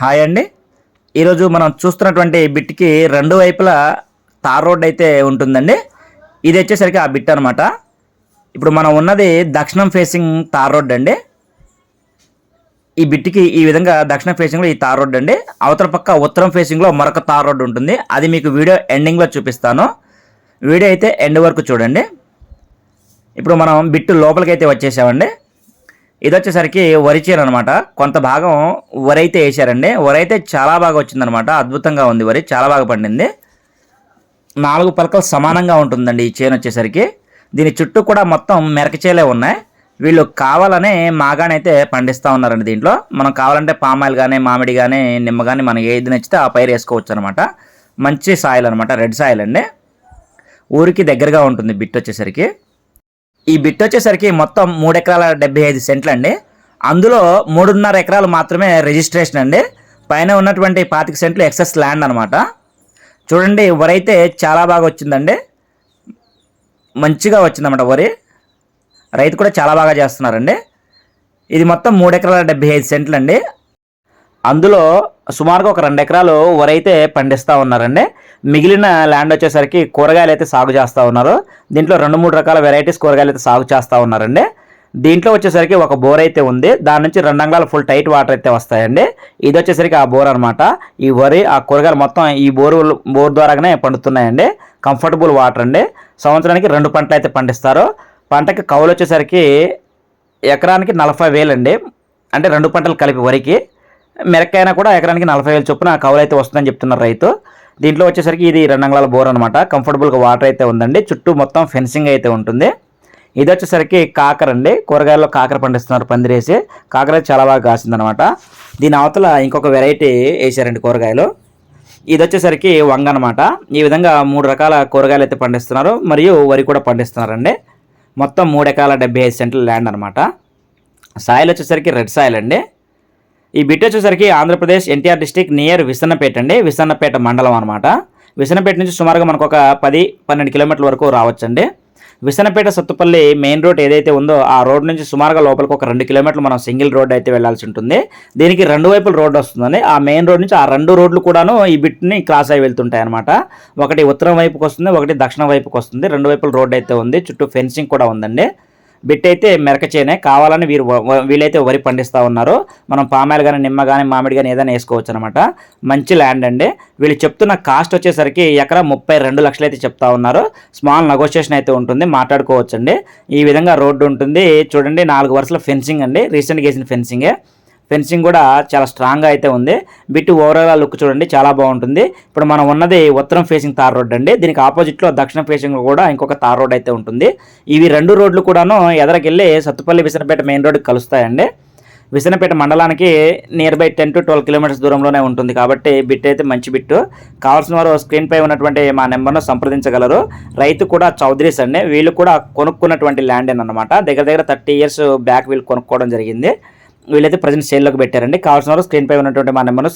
Hi అండి. ఈరోజు మనం చూస్తున్నటువంటి బిట్కి రెండు వైపులా తార్ రోడ్ అయితే ఉంటుందండి. ఇది వచ్చేసరికి ఆ బిట్ అనమాట. ఇప్పుడు మనం ఉన్నది దక్షిణం ఫేసింగ్ తార్ రోడ్ అండి. ఈ బిట్కి ఈ విధంగా దక్షిణ ఫేసింగ్లో ఈ తార్ రోడ్ అండి. అవతల పక్క ఉత్తరం ఫేసింగ్లో మరొక తార్ రోడ్ ఉంటుంది. అది మీకు వీడియో ఎండింగ్లో చూపిస్తాను. వీడియో అయితే ఎండ్ వరకు చూడండి. ఇప్పుడు మనం బిట్టు లోపలికి అయితే వచ్చేసామండి. ఇది వచ్చేసరికి వరి చేను అనమాట. కొంత భాగం వరి అయితే వేసారండి. వరి అయితే చాలా బాగా వచ్చిందనమాట. అద్భుతంగా ఉంది వరి, చాలా బాగా పండింది. 4 పలకలు సమానంగా ఉంటుందండి ఈ చేను వచ్చేసరికి. దీని చుట్టూ కూడా మొత్తం మెరక చేలే ఉన్నాయి. వీళ్ళు కావాలనే మాగానైతే పండిస్తూ ఉన్నారండి. దీంట్లో మనం కావాలంటే పామాయిల్ కానీ, మామిడి కానీ, నిమ్మ కానీ మనకి ఏది నచ్చితే ఆ పైరు వేసుకోవచ్చు అనమాట. మంచి సాయిల్ అనమాట, రెడ్ సాయిల్ అండి. ఊరికి దగ్గరగా ఉంటుంది బిట్ వచ్చేసరికి. ఈ బిట్ వచ్చేసరికి మొత్తం 3 ఎకరాల 75 సెంట్లు అండి. అందులో 3.5 ఎకరాలు మాత్రమే రిజిస్ట్రేషన్ అండి. పైన ఉన్నటువంటి 25 సెంట్లు ఎక్సెస్ ల్యాండ్ అనమాట. చూడండి, వరి అయితే చాలా బాగా వచ్చిందండి. మంచిగా వచ్చిందన్నమాట వరి. రైతు కూడా చాలా బాగా చేస్తున్నారండి. ఇది మొత్తం 3 ఎకరాల 75 సెంట్లు అండి. అందులో సుమారుగా ఒక 2 ఎకరాలు వరి అయితే పండిస్తూ ఉన్నారండి. మిగిలిన ల్యాండ్ వచ్చేసరికి కూరగాయలు అయితే సాగు చేస్తూ ఉన్నారు. దీంట్లో 2-3 రకాల వెరైటీస్ కూరగాయలు అయితే సాగు చేస్తూ ఉన్నారండి. దీంట్లో వచ్చేసరికి ఒక బోర్ అయితే ఉంది. దాని నుంచి 2 అంగుళాల ఫుల్ టైట్ వాటర్ అయితే వస్తాయండి. ఇది వచ్చేసరికి ఆ బోర్ అనమాట. ఈ వరి ఆ కూరగాయలు మొత్తం ఈ బోర్ ద్వారానే పండుతున్నాయండి. కంఫర్టబుల్ వాటర్ అండి. సంవత్సరానికి 2 పంటలు అయితే పండిస్తారు. పంటకి కౌలు వచ్చేసరికి ఎకరానికి 40,000 అండి. అంటే 2 పంటలు కలిపి వరికి. మిరక్కాయన కూడా ఎకరానికి 40,000 చొప్పున కౌలు అయితే వస్తుందని చెప్తున్నారు రైతు. దీంట్లో వచ్చేసరికి ఇది 2 అంగుళాల బోర్ అనమాట. కంఫర్టబుల్గా వాటర్ అయితే ఉందండి. చుట్టూ మొత్తం ఫెన్సింగ్ అయితే ఉంటుంది. ఇది వచ్చేసరికి కాకర అండి. కూరగాయల్లో కాకర పండిస్తున్నారు పందిరేసి. కాకర అయితే చాలా బాగా కాసిందనమాట. దీని అవతల ఇంకొక వెరైటీ వేసారండి కూరగాయలు. ఇది వచ్చేసరికి వంగ అనమాట. ఈ విధంగా 3 రకాల కూరగాయలు అయితే పండిస్తున్నారు. మరియు వరి కూడా పండిస్తున్నారండి. మొత్తం 3 ఎకరాల 75 సెంట్ల ల్యాండ్ అనమాట. సాయిల్ వచ్చేసరికి రెడ్ సాయిల్ అండి. ఈ బిట్ వచ్చేసరికి ఆంధ్రప్రదేశ్ ఎన్టీఆర్ డిస్టిక్ నియర్ విసన్నపేట అండి. విసన్నపేట మండలం అనమాట. విసన్నపేట నుంచి సుమారుగా మనకు ఒక 10-12 కిలోమీటర్ల వరకు రావచ్చండి. విసన్నపేట సత్తుపల్లి మెయిన్ రోడ్ ఏదైతే ఉందో ఆ రోడ్ నుంచి సుమారుగా లోపలికి ఒక 2 కిలోమీటర్లు మనం సింగిల్ రోడ్ అయితే వెళ్లాల్సి ఉంటుంది. దీనికి 2 వైపుల రోడ్డు వస్తుందండి. ఆ మెయిన్ రోడ్ నుంచి ఆ 2 రోడ్లు కూడాను ఈ బిట్ని క్రాస్ అయి వెళ్తుంటాయి అనమాట. ఒకటి ఉత్తరం వైపుకి వస్తుంది, ఒకటి దక్షిణ వైపుకి వస్తుంది. 2 వైపుల రోడ్డు అయితే ఉంది. చుట్టూ ఫెన్సింగ్ కూడా ఉందండి. బిట్ అయితే మెరక చేనే. కావాలని వీళ్ళైతే వరి పండిస్తూ ఉన్నారు. మనం పామాయిల్ కానీ, నిమ్మ కానీ, మామిడి కానీ ఏదైనా వేసుకోవచ్చు అనమాట. మంచి ల్యాండ్ అండి. వీళ్ళు చెప్తున్న కాస్ట్ వచ్చేసరికి ఎకరా 32 లక్షలు అయితే చెప్తా ఉన్నారు. స్మాల్ నెగోషియేషన్ అయితే ఉంటుంది, మాట్లాడుకోవచ్చండి. ఈ విధంగా రోడ్డు ఉంటుంది. చూడండి, 4 వరుసల ఫెన్సింగ్ అండి. రీసెంట్గా వేసిన ఫెన్సింగే. ఫెన్సింగ్ కూడా చాలా స్ట్రాంగ్గా అయితే ఉంది. బిట్ ఓవరాల్ లుక్ చూడండి, చాలా బాగుంటుంది. ఇప్పుడు మనం ఉన్నది ఉత్తరం ఫేసింగ్ తార్ రోడ్ అండి. దీనికి ఆపోజిట్లో దక్షిణ ఫేసింగ్ కూడా ఇంకొక తార్ రోడ్ అయితే ఉంటుంది. ఇవి 2 రోడ్లు కూడాను ఎదరకెళ్ళి సత్తుపల్లి విసనపేట మెయిన్ రోడ్కి కలుస్తాయండి. విసనపేట మండలానికి నియర్ బై 10 to 12 కిలోమీటర్స్ దూరంలోనే ఉంటుంది. కాబట్టి బిట్ అయితే మంచి బిట్టు. కావాల్సిన వారు స్క్రీన్ పై ఉన్నటువంటి మా నెంబర్ను సంప్రదించగలరు. రైతు కూడా చౌదరీస్ అండి. వీళ్ళు కూడా కొనుక్కున్నటువంటి ల్యాండ్ అనమాట. దగ్గర 30 years బ్యాక్ వీళ్ళు కొనుక్కోవడం జరిగింది. వీళ్ళైతే ప్రజెంట్ సేల్లోకి పెట్టారండి. కావాల్సిన వారు స్క్రీన్ పై ఉన్నటువంటి మా నెంబర్ను